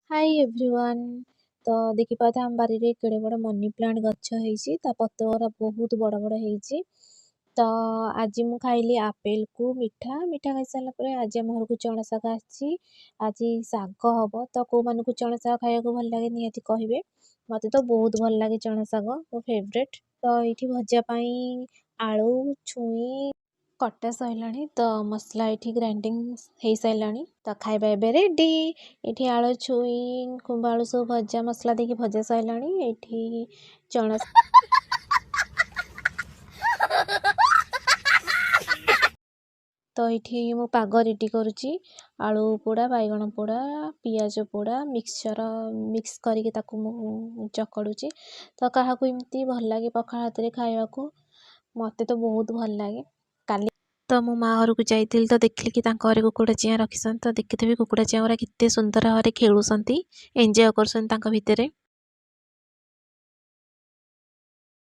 Hi everyone. तो देखिपारे आम बारी रे केड़े बड़ मनी प्लांट गछ ହେଇଛି ता पत्र बहुत बड़ बड़ ହେଇଛି। तो आज मु खाइली आपेल को मिठा मिठा खाई सारा पर आज हम घर को चना शाग आछि। आज शाग हबो तो को मान को चना शाग खाया को भल लागे नियति कहिबे। मते तो बहुत भल लागे चना शाग मो फेवरेट। तो इठी भजिया पई आलू छुई कटा सैलानी तो मसला ये ग्राइंडिंग हो सारानी तो खाଇବା ଏବେ रेडी। ये आलू छुई कुंभ आलू सब भजा मसला देके भजा सैलानी ये चना तो ये मु पाग रेडी करुच्ची आलू पोड़ा बैगण पोड़ा पियाज पोड़ा मिक्सचर मिक्स करके चकड़ुची। तो क्या इमती भल लगे पखाल हाथ में खाया को मते तो बहुत भल लगे। काली तो मो माँ घर को जाइली तो देखली कि घर कुकुड़ा चिआँ रखी तो देखी कुकुड़ा चिआँ केते सुंदर भाव खेलुंट एंजय कर भितर।